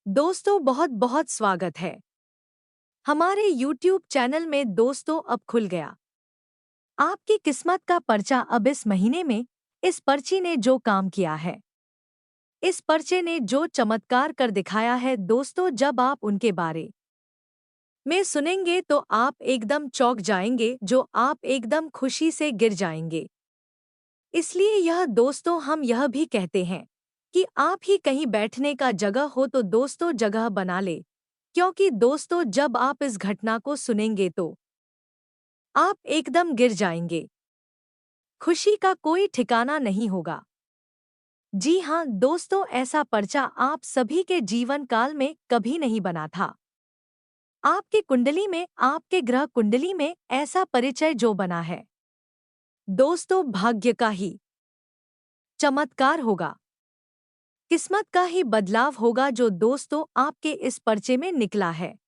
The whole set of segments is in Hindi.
दोस्तों बहुत बहुत स्वागत है हमारे YouTube चैनल में। दोस्तों अब खुल गया आपकी किस्मत का पर्चा। अब इस महीने में इस पर्ची ने जो काम किया है, इस पर्चे ने जो चमत्कार कर दिखाया है दोस्तों, जब आप उनके बारे में सुनेंगे तो आप एकदम चौंक जाएंगे, जो आप एकदम खुशी से गिर जाएंगे। इसलिए यह दोस्तों हम यह भी कहते हैं कि आप ही कहीं बैठने का जगह हो तो दोस्तों जगह बना ले, क्योंकि दोस्तों जब आप इस घटना को सुनेंगे तो आप एकदम गिर जाएंगे। खुशी का कोई ठिकाना नहीं होगा। जी हाँ दोस्तों, ऐसा पर्चा आप सभी के जीवन काल में कभी नहीं बना था। आपके कुंडली में, आपके ग्रह कुंडली में ऐसा परिचय जो बना है दोस्तों, भाग्य का ही चमत्कार होगा, किस्मत का ही बदलाव होगा जो दोस्तों आपके इस पर्चे में निकला है।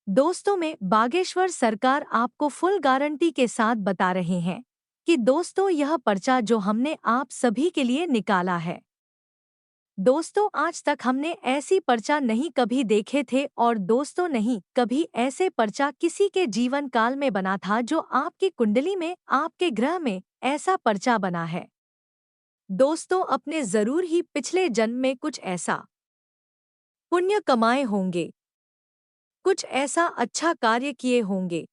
दोस्तों में बागेश्वर सरकार आपको फुल गारंटी के साथ बता रहे हैं कि दोस्तों यह पर्चा जो हमने आप सभी के लिए निकाला है, दोस्तों आज तक हमने ऐसी पर्चा नहीं कभी देखे थे, और दोस्तों नहीं कभी ऐसे पर्चा किसी के जीवन काल में बना था जो आपकी कुंडली में, आपके ग्रह में ऐसा पर्चा बना है। दोस्तों अपने जरूर ही पिछले जन्म में कुछ ऐसा पुण्य कमाए होंगे, कुछ ऐसा अच्छा कार्य किए होंगे,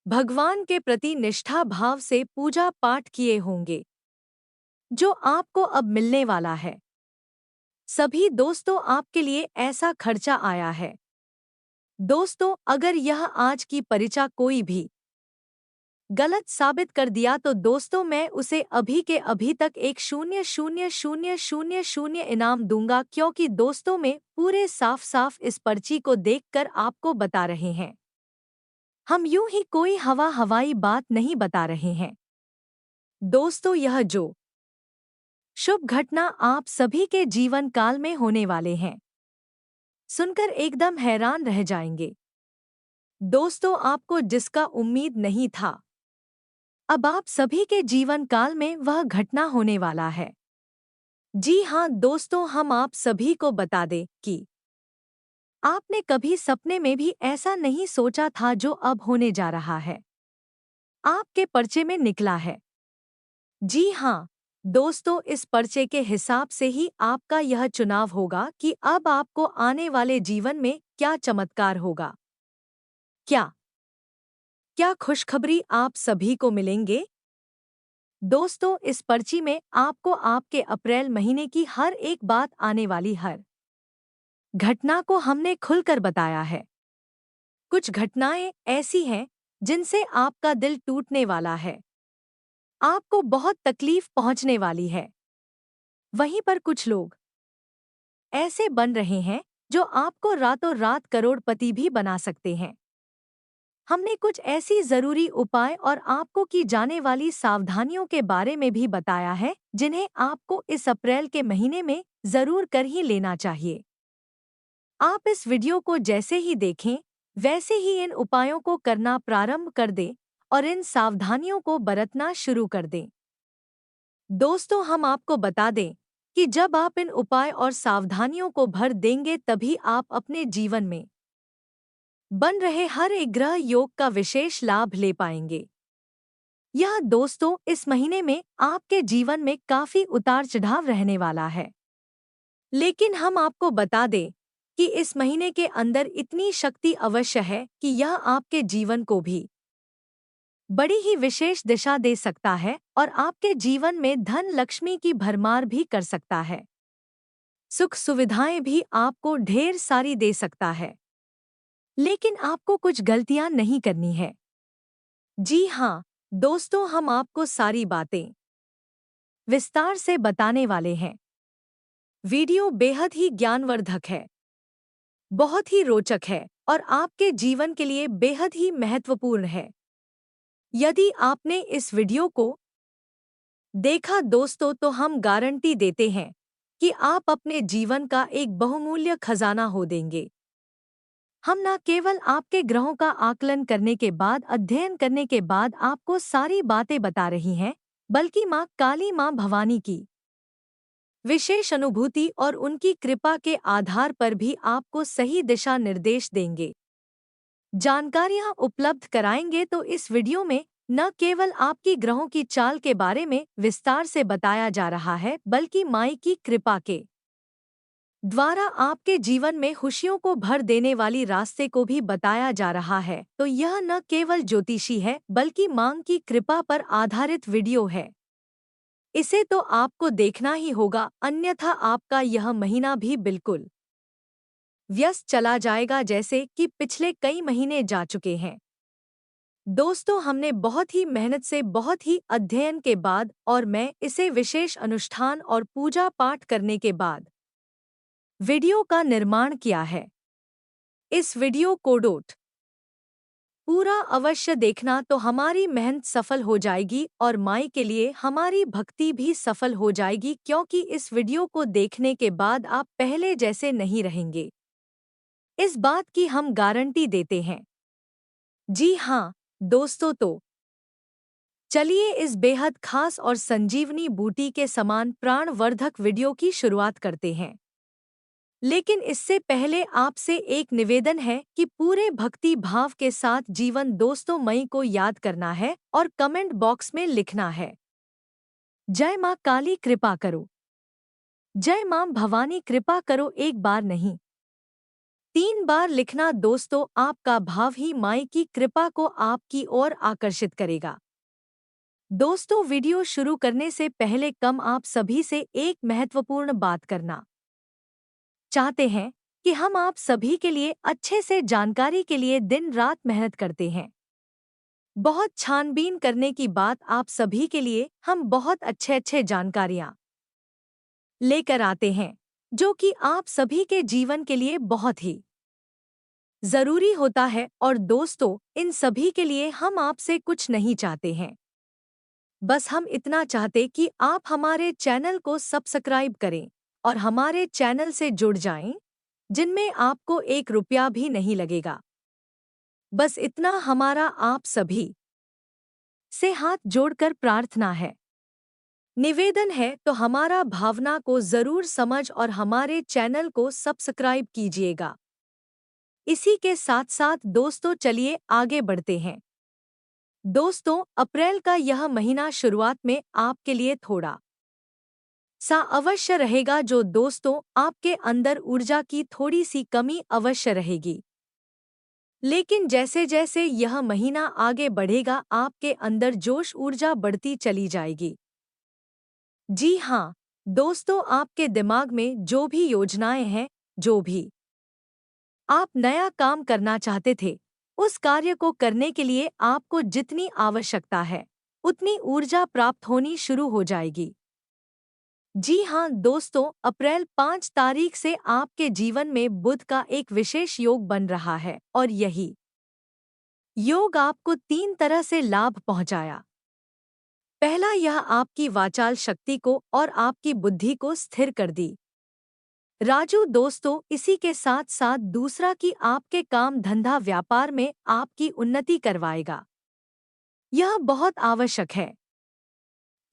भगवान के प्रति निष्ठा भाव से पूजा पाठ किए होंगे, जो आपको अब मिलने वाला है। सभी दोस्तों आपके लिए ऐसा खर्चा आया है। दोस्तों अगर यह आज की परिचा कोई भी गलत साबित कर दिया तो दोस्तों मैं उसे अभी के अभी तक एक 0,000,000 इनाम दूंगा, क्योंकि दोस्तों में पूरे साफ साफ इस पर्ची को देखकर आपको बता रहे हैं। हम यूं ही कोई हवाई बात नहीं बता रहे हैं। दोस्तों यह जो शुभ घटना आप सभी के जीवन काल में होने वाले हैं, सुनकर एकदम हैरान रह जाएंगे। दोस्तों आपको जिसका उम्मीद नहीं था, अब आप सभी के जीवन काल में वह घटना होने वाला है। जी हाँ दोस्तों, हम आप सभी को बता दें कि आपने कभी सपने में भी ऐसा नहीं सोचा था जो अब होने जा रहा है, आपके पर्चे में निकला है। जी हाँ दोस्तों, इस पर्चे के हिसाब से ही आपका यह चुनाव होगा कि अब आपको आने वाले जीवन में क्या चमत्कार होगा, क्या क्या खुशखबरी आप सभी को मिलेंगे। दोस्तों इस पर्ची में आपको आपके अप्रैल महीने की हर एक बात, आने वाली हर घटना को हमने खुलकर बताया है। कुछ घटनाएं ऐसी हैं जिनसे आपका दिल टूटने वाला है, आपको बहुत तकलीफ पहुंचने वाली है। वहीं पर कुछ लोग ऐसे बन रहे हैं जो आपको रातों रात करोड़पति भी बना सकते हैं। हमने कुछ ऐसी जरूरी उपाय और आपको की जाने वाली सावधानियों के बारे में भी बताया है, जिन्हें आपको इस अप्रैल के महीने में जरूर कर ही लेना चाहिए। आप इस वीडियो को जैसे ही देखें वैसे ही इन उपायों को करना प्रारंभ कर दें और इन सावधानियों को बरतना शुरू कर दें। दोस्तों हम आपको बता दें कि जब आप इन उपाय और सावधानियों को भर देंगे तभी आप अपने जीवन में बन रहे हर एक ग्रह योग का विशेष लाभ ले पाएंगे। यह दोस्तों इस महीने में आपके जीवन में काफी उतार चढ़ाव रहने वाला है, लेकिन हम आपको बता दें कि इस महीने के अंदर इतनी शक्ति अवश्य है कि यह आपके जीवन को भी बड़ी ही विशेष दिशा दे सकता है और आपके जीवन में धन लक्ष्मी की भरमार भी कर सकता है। सुख सुविधाएं भी आपको ढेर सारी दे सकता है, लेकिन आपको कुछ गलतियां नहीं करनी है। जी हाँ दोस्तों, हम आपको सारी बातें विस्तार से बताने वाले हैं। वीडियो बेहद ही ज्ञानवर्धक है, बहुत ही रोचक है और आपके जीवन के लिए बेहद ही महत्वपूर्ण है। यदि आपने इस वीडियो को देखा दोस्तों, तो हम गारंटी देते हैं कि आप अपने जीवन का एक बहुमूल्य खजाना हो देंगे। हम न केवल आपके ग्रहों का आकलन करने के बाद, अध्ययन करने के बाद आपको सारी बातें बता रही हैं, बल्कि माँ काली, माँ भवानी की विशेष अनुभूति और उनकी कृपा के आधार पर भी आपको सही दिशा निर्देश देंगे। जानकारियां उपलब्ध कराएंगे तो इस वीडियो में न केवल आपकी ग्रहों की चाल के बारे में विस्तार से बताया जा रहा है, बल्कि माई की कृपा के द्वारा आपके जीवन में खुशियों को भर देने वाली रास्ते को भी बताया जा रहा है। तो यह न केवल ज्योतिषी है, बल्कि मां की कृपा पर आधारित वीडियो है। इसे तो आपको देखना ही होगा, अन्यथा आपका यह महीना भी बिल्कुल व्यस्त चला जाएगा, जैसे कि पिछले कई महीने जा चुके हैं। दोस्तों, हमने बहुत ही मेहनत से, बहुत ही अध्ययन के बाद और मैं इसे विशेष अनुष्ठान और पूजा पाठ करने के बाद वीडियो का निर्माण किया है। इस वीडियो को डोट पूरा अवश्य देखना, तो हमारी मेहनत सफल हो जाएगी और माई के लिए हमारी भक्ति भी सफल हो जाएगी, क्योंकि इस वीडियो को देखने के बाद आप पहले जैसे नहीं रहेंगे। इस बात की हम गारंटी देते हैं। जी हाँ दोस्तों, तो चलिए इस बेहद खास और संजीवनी बूटी के समान प्राणवर्धक वीडियो की शुरुआत करते हैं। लेकिन इससे पहले आपसे एक निवेदन है कि पूरे भक्ति भाव के साथ जीवन दोस्तों मई को याद करना है और कमेंट बॉक्स में लिखना है, जय मां काली कृपा करो, जय मां भवानी कृपा करो। एक बार नहीं, 3 बार लिखना दोस्तों। आपका भाव ही माई की कृपा को आपकी ओर आकर्षित करेगा। दोस्तों, वीडियो शुरू करने से पहले आप सभी से एक महत्वपूर्ण बात करना चाहते हैं कि हम आप सभी के लिए अच्छे से जानकारी के लिए दिन रात मेहनत करते हैं। बहुत छानबीन करने की बात आप सभी के लिए हम बहुत अच्छे जानकारियां लेकर आते हैं, जो कि आप सभी के जीवन के लिए बहुत ही जरूरी होता है। और दोस्तों, इन सभी के लिए हम आपसे कुछ नहीं चाहते हैं, बस हम इतना चाहते कि आप हमारे चैनल को सब्सक्राइब करें और हमारे चैनल से जुड़ जाएं, जिनमें आपको 1 रुपया भी नहीं लगेगा। बस इतना हमारा आप सभी से हाथ जोड़कर प्रार्थना है, निवेदन है। तो हमारा भावना को जरूर समझ और हमारे चैनल को सब्सक्राइब कीजिएगा। इसी के साथ साथ दोस्तों, चलिए आगे बढ़ते हैं। दोस्तों, अप्रैल का यह महीना शुरुआत में आपके लिए थोड़ा सा अवश्य रहेगा, जो दोस्तों आपके अंदर ऊर्जा की थोड़ी सी कमी अवश्य रहेगी। लेकिन जैसे जैसे यह महीना आगे बढ़ेगा, आपके अंदर जोश ऊर्जा बढ़ती चली जाएगी। जी हाँ दोस्तों, आपके दिमाग में जो भी योजनाएं हैं, जो भी आप नया काम करना चाहते थे, उस कार्य को करने के लिए आपको जितनी आवश्यकता है, उतनी ऊर्जा प्राप्त होनी शुरू हो जाएगी। जी हाँ दोस्तों, अप्रैल 5 तारीख से आपके जीवन में बुध का एक विशेष योग बन रहा है और यही योग आपको 3 तरह से लाभ पहुंचाया। पहला, यह आपकी वाचाल शक्ति को और आपकी बुद्धि को स्थिर कर दी राजू दोस्तों। इसी के साथ साथ दूसरा, कि आपके काम धंधा व्यापार में आपकी उन्नति करवाएगा। यह बहुत आवश्यक है,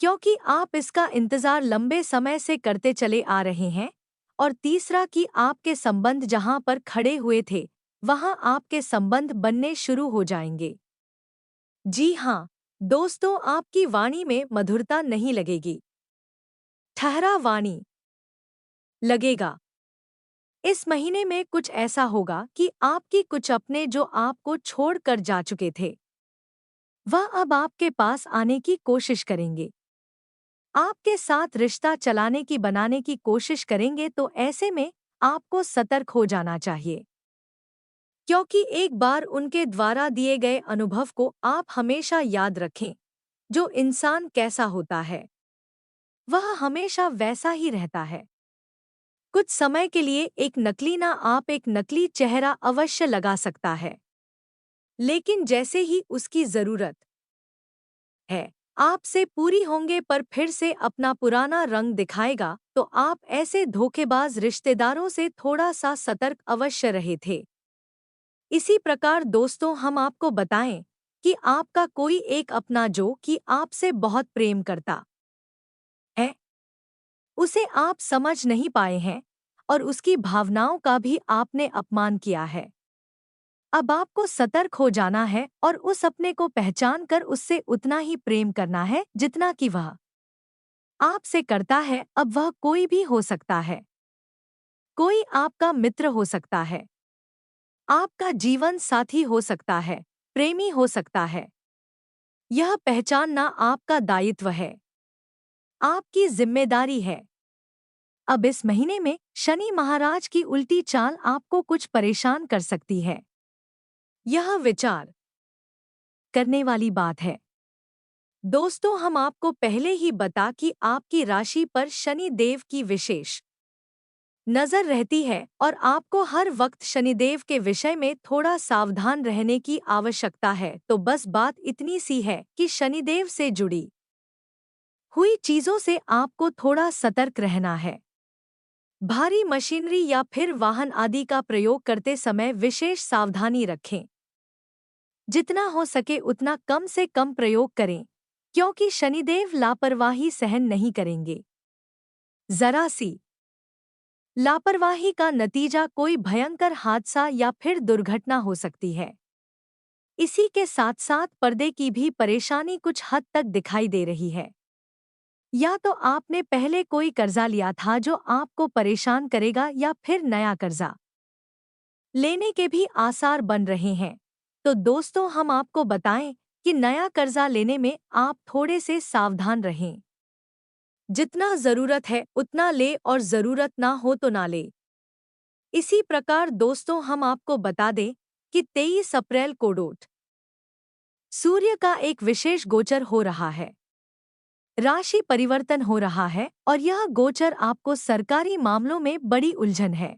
क्योंकि आप इसका इंतजार लंबे समय से करते चले आ रहे हैं। और तीसरा, कि आपके संबंध जहां पर खड़े हुए थे, वहां आपके संबंध बनने शुरू हो जाएंगे। जी हाँ दोस्तों, आपकी वाणी में मधुरता नहीं लगेगी, ठहरा वाणी लगेगा। इस महीने में कुछ ऐसा होगा कि आपकी कुछ अपने जो आपको छोड़कर जा चुके थे, वह अब आपके पास आने की कोशिश करेंगे, आपके साथ रिश्ता चलाने की बनाने की कोशिश करेंगे। तो ऐसे में आपको सतर्क हो जाना चाहिए, क्योंकि एक बार उनके द्वारा दिए गए अनुभव को आप हमेशा याद रखें। जो इंसान कैसा होता है, वह हमेशा वैसा ही रहता है। कुछ समय के लिए एक नकली ना आप एक नकली चेहरा अवश्य लगा सकता है, लेकिन जैसे ही उसकी जरूरत है, आपसे पूरी होंगे पर फिर से अपना पुराना रंग दिखाएगा। तो आप ऐसे धोखेबाज रिश्तेदारों से थोड़ा सा सतर्क अवश्य रहे थे। इसी प्रकार दोस्तों, हम आपको बताएं कि आपका कोई एक अपना जो कि आपसे बहुत प्रेम करता है, उसे आप समझ नहीं पाए हैं और उसकी भावनाओं का भी आपने अपमान किया है। अब आपको सतर्क हो जाना है और उस अपने को पहचान कर उससे उतना ही प्रेम करना है जितना कि वह आपसे करता है। अब वह कोई भी हो सकता है, कोई आपका मित्र हो सकता है, आपका जीवन साथी हो सकता है, प्रेमी हो सकता है। यह पहचानना आपका दायित्व है, आपकी जिम्मेदारी है। अब इस महीने में शनि महाराज की उल्टी चाल आपको कुछ परेशान कर सकती है। यह विचार करने वाली बात है। दोस्तों, हम आपको पहले ही बता कि आपकी राशि पर शनि देव की विशेष नजर रहती है और आपको हर वक्त शनिदेव के विषय में थोड़ा सावधान रहने की आवश्यकता है। तो बस बात इतनी सी है कि शनिदेव से जुड़ी हुई चीजों से आपको थोड़ा सतर्क रहना है। भारी मशीनरी या फिर वाहन आदि का प्रयोग करते समय विशेष सावधानी रखें। जितना हो सके उतना कम से कम प्रयोग करें, क्योंकि शनिदेव लापरवाही सहन नहीं करेंगे। जरा सी लापरवाही का नतीजा कोई भयंकर हादसा या फिर दुर्घटना हो सकती है। इसी के साथ साथ पर्दे की भी परेशानी कुछ हद तक दिखाई दे रही है। या तो आपने पहले कोई कर्जा लिया था जो आपको परेशान करेगा या फिर नया कर्जा लेने के भी आसार बन रहे हैं। तो दोस्तों, हम आपको बताएं कि नया कर्जा लेने में आप थोड़े से सावधान रहें। जितना जरूरत है उतना ले और जरूरत ना हो तो ना ले। इसी प्रकार दोस्तों, हम आपको बता दें कि 23 अप्रैल को डोट सूर्य का एक विशेष गोचर हो रहा है। राशि परिवर्तन हो रहा है और यह गोचर आपको सरकारी मामलों में बड़ी उलझन है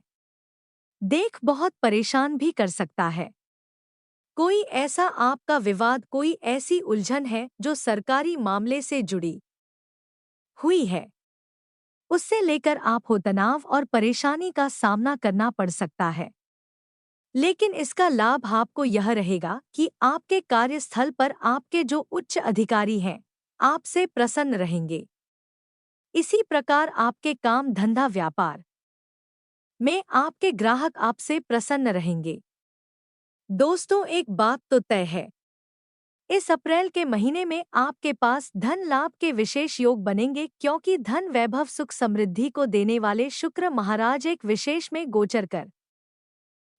देख बहुत परेशान भी कर सकता है। कोई ऐसा आपका विवाद, कोई ऐसी उलझन है जो सरकारी मामले से जुड़ी हुई है, उससे लेकर आप हो तनाव और परेशानी का सामना करना पड़ सकता है। लेकिन इसका लाभ आपको यह रहेगा कि आपके कार्यस्थल पर आपके जो उच्च अधिकारी हैं, आपसे प्रसन्न रहेंगे। इसी प्रकार आपके काम धंधा व्यापार में आपके ग्राहक आपसे प्रसन्न रहेंगे। दोस्तों, एक बात तो तय है, इस अप्रैल के महीने में आपके पास धन लाभ के विशेष योग बनेंगे, क्योंकि धन वैभव सुख समृद्धि को देने वाले शुक्र महाराज एक विशेष में गोचर कर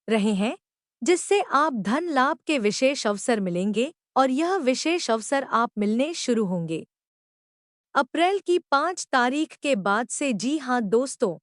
रहे हैं, जिससे आप धन लाभ के विशेष अवसर मिलेंगे और यह विशेष अवसर आप मिलने शुरू होंगे अप्रैल की 5 तारीख के बाद से। जी हाँ दोस्तों।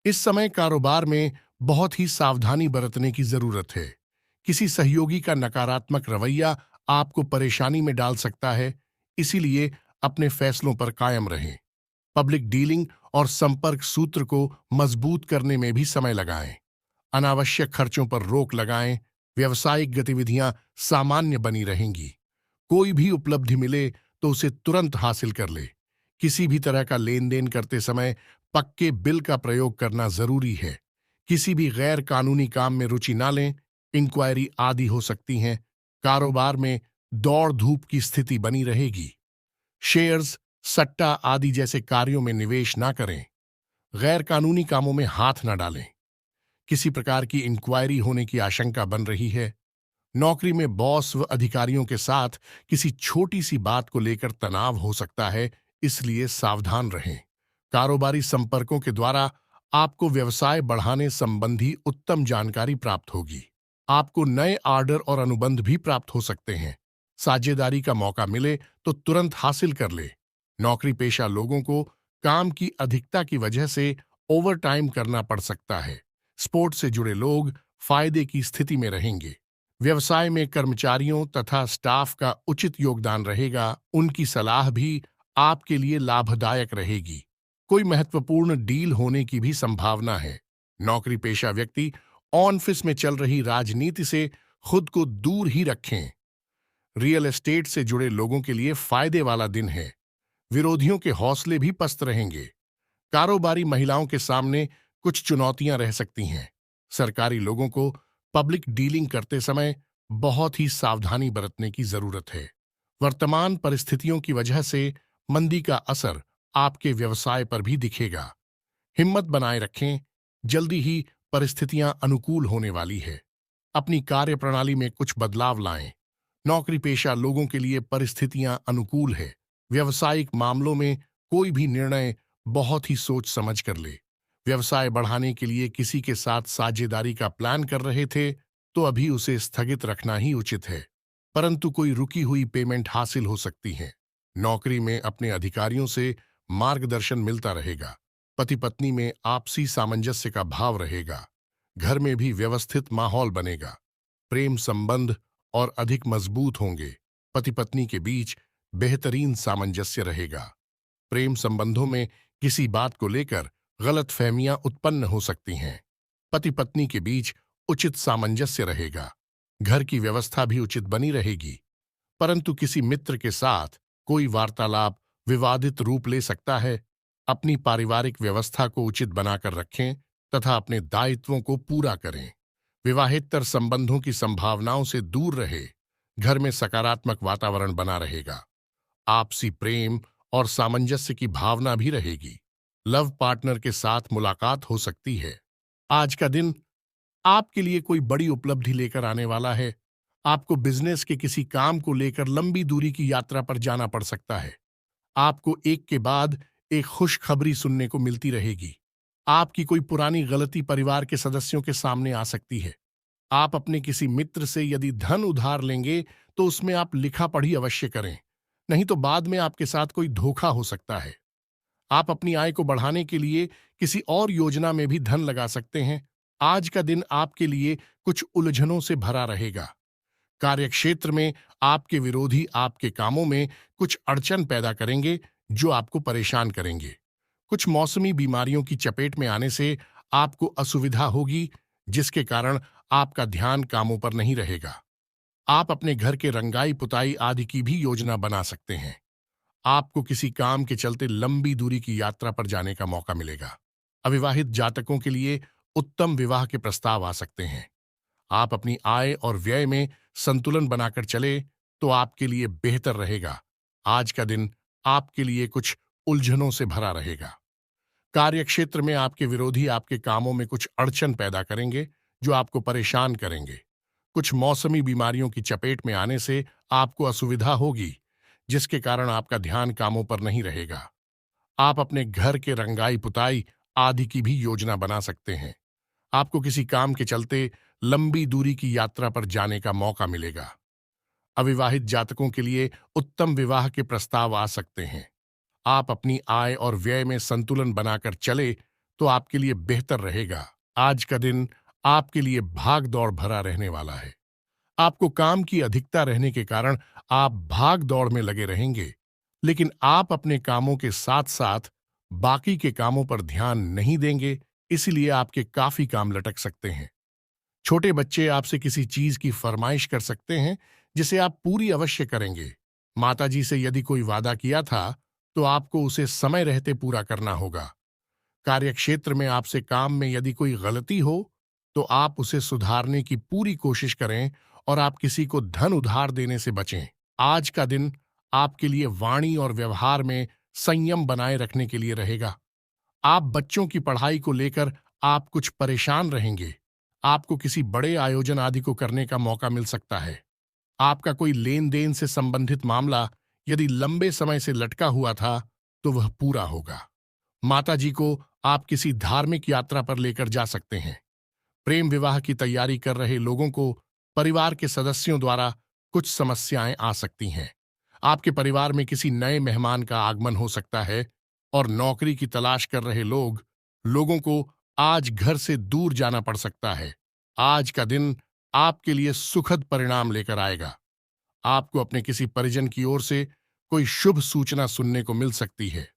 इस समय कारोबार में बहुत ही सावधानी बरतने की जरूरत है। किसी सहयोगी का नकारात्मक रवैया आपको परेशानी में डाल सकता है, इसीलिए अपने फैसलों पर कायम रहें। पब्लिक डीलिंग और संपर्क सूत्र को मजबूत करने में भी समय लगाएं। अनावश्यक खर्चों पर रोक लगाएं। व्यावसायिक गतिविधियां सामान्य बनी रहेंगी। कोई भी उपलब्धि मिले तो उसे तुरंत हासिल कर ले। किसी भी तरह का लेन देन करते समय पक्के बिल का प्रयोग करना जरूरी है। किसी भी गैर कानूनी काम में रुचि ना लें। इंक्वायरी आदि हो सकती हैं। कारोबार में दौड़ धूप की स्थिति बनी रहेगी। शेयर्स, सट्टा आदि जैसे कार्यों में निवेश ना करें। गैर कानूनी कामों में हाथ ना डालें। किसी प्रकार की इंक्वायरी होने की आशंका बन रही है। नौकरी में बॉस व अधिकारियों के साथ किसी छोटी सी बात को लेकर तनाव हो सकता है, इसलिए सावधान रहें। कारोबारी संपर्कों के द्वारा आपको व्यवसाय बढ़ाने संबंधी उत्तम जानकारी प्राप्त होगी। आपको नए ऑर्डर और अनुबंध भी प्राप्त हो सकते हैं। साझेदारी का मौका मिले तो तुरंत हासिल कर ले। नौकरी पेशा लोगों को काम की अधिकता की वजह से ओवरटाइम करना पड़ सकता है। स्पोर्ट्स से जुड़े लोग फायदे की स्थिति में रहेंगे। व्यवसाय में कर्मचारियों तथा स्टाफ का उचित योगदान रहेगा। उनकी सलाह भी आपके लिए लाभदायक रहेगी। कोई महत्वपूर्ण डील होने की भी संभावना है। नौकरी पेशा व्यक्ति ऑफिस में चल रही राजनीति से खुद को दूर ही रखें। रियल एस्टेट से जुड़े लोगों के लिए फायदे वाला दिन है। विरोधियों के हौसले भी पस्त रहेंगे। कारोबारी महिलाओं के सामने कुछ चुनौतियां रह सकती हैं। सरकारी लोगों को पब्लिक डीलिंग करते समय बहुत ही सावधानी बरतने की जरूरत है। वर्तमान परिस्थितियों की वजह से मंदी का असर आपके व्यवसाय पर भी दिखेगा। हिम्मत बनाए रखें। जल्दी ही परिस्थितियां अनुकूल होने वाली है। अपनी कार्यप्रणाली में कुछ बदलाव लाएं। नौकरी पेशा लोगों के लिए परिस्थितियां अनुकूल है। व्यवसायिक मामलों में कोई भी निर्णय बहुत ही सोच समझ कर ले। व्यवसाय बढ़ाने के लिए किसी के साथ साझेदारी का प्लान कर रहे थे तो अभी उसे स्थगित रखना ही उचित है, परंतु कोई रुकी हुई पेमेंट हासिल हो सकती है। नौकरी में अपने अधिकारियों से मार्गदर्शन मिलता रहेगा। पति पत्नी में आपसी सामंजस्य का भाव रहेगा। घर में भी व्यवस्थित माहौल बनेगा। प्रेम संबंध और अधिक मजबूत होंगे। पति पत्नी के बीच बेहतरीन सामंजस्य रहेगा। प्रेम संबंधों में किसी बात को लेकर गलतफहमियां उत्पन्न हो सकती हैं। पति पत्नी के बीच उचित सामंजस्य रहेगा। घर की व्यवस्था भी उचित बनी रहेगी, परंतु किसी मित्र के साथ कोई वार्तालाप विवादित रूप ले सकता है। अपनी पारिवारिक व्यवस्था को उचित बनाकर रखें तथा अपने दायित्वों को पूरा करें। विवाहेतर संबंधों की संभावनाओं से दूर रहे। घर में सकारात्मक वातावरण बना रहेगा। आपसी प्रेम और सामंजस्य की भावना भी रहेगी। लव पार्टनर के साथ मुलाकात हो सकती है। आज का दिन आपके लिए कोई बड़ी उपलब्धि लेकर आने वाला है। आपको बिजनेस के किसी काम को लेकर लंबी दूरी की यात्रा पर जाना पड़ सकता है। आपको एक के बाद एक खुशखबरी सुनने को मिलती रहेगी। आपकी कोई पुरानी गलती परिवार के सदस्यों के सामने आ सकती है। आप अपने किसी मित्र से यदि धन उधार लेंगे तो उसमें आप लिखा पढ़ी अवश्य करें, नहीं तो बाद में आपके साथ कोई धोखा हो सकता है। आप अपनी आय को बढ़ाने के लिए किसी और योजना में भी धन लगा सकते हैं। आज का दिन आपके लिए कुछ उलझनों से भरा रहेगा। कार्यक्षेत्र में आपके विरोधी आपके कामों में कुछ अड़चन पैदा करेंगे जो आपको परेशान करेंगे। कुछ मौसमी बीमारियों की चपेट में आने से आपको असुविधा होगी, जिसके कारण आपका ध्यान कामों पर नहीं रहेगा। आप अपने घर के रंगाई पुताई आदि की भी योजना बना सकते हैं। आपको किसी काम के चलते लंबी दूरी की यात्रा पर जाने का मौका मिलेगा। अविवाहित जातकों के लिए उत्तम विवाह के प्रस्ताव आ सकते हैं। आप अपनी आय और व्यय में संतुलन बनाकर चले तो आपके लिए बेहतर रहेगा। आज का दिन आपके लिए कुछ उलझनों से भरा रहेगा। कार्यक्षेत्र में आपके विरोधी आपके कामों में कुछ अड़चन पैदा करेंगे जो आपको परेशान करेंगे। कुछ मौसमी बीमारियों की चपेट में आने से आपको असुविधा होगी, जिसके कारण आपका ध्यान कामों पर नहीं रहेगा। आप अपने घर के रंगाई पुताई आदि की भी योजना बना सकते हैं। आपको किसी काम के चलते लंबी दूरी की यात्रा पर जाने का मौका मिलेगा। अविवाहित जातकों के लिए उत्तम विवाह के प्रस्ताव आ सकते हैं। आप अपनी आय और व्यय में संतुलन बनाकर चले तो आपके लिए बेहतर रहेगा। आज का दिन आपके लिए भाग दौड़ भरा रहने वाला है। आपको काम की अधिकता रहने के कारण आप भाग दौड़ में लगे रहेंगे, लेकिन आप अपने कामों के साथ साथ बाकी के कामों पर ध्यान नहीं देंगे, इसलिए आपके काफी काम लटक सकते हैं। छोटे बच्चे आपसे किसी चीज की फरमाइश कर सकते हैं, जिसे आप पूरी अवश्य करेंगे। माताजी से यदि कोई वादा किया था, तो आपको उसे समय रहते पूरा करना होगा। कार्यक्षेत्र में आपसे काम में यदि कोई गलती हो, तो आप उसे सुधारने की पूरी कोशिश करें और आप किसी को धन उधार देने से बचें। आज का दिन आपके लिए वाणी और व्यवहार में संयम बनाए रखने के लिए रहेगा। आप बच्चों की पढ़ाई को लेकर आप कुछ परेशान रहेंगे। आपको किसी बड़े आयोजन आदि को करने का मौका मिल सकता है। आपका कोई लेन देन से संबंधित मामला यदि लंबे समय से लटका हुआ था, तो वह पूरा होगा। माताजी को आप किसी धार्मिक यात्रा पर लेकर जा सकते हैं। प्रेम विवाह की तैयारी कर रहे लोगों को परिवार के सदस्यों द्वारा कुछ समस्याएं आ सकती हैं। आपके परिवार में किसी नए मेहमान का आगमन हो सकता है और नौकरी की तलाश कर रहे लोगों को आज घर से दूर जाना पड़ सकता है। आज का दिन आपके लिए सुखद परिणाम लेकर आएगा। आपको अपने किसी परिजन की ओर से कोई शुभ सूचना सुनने को मिल सकती है।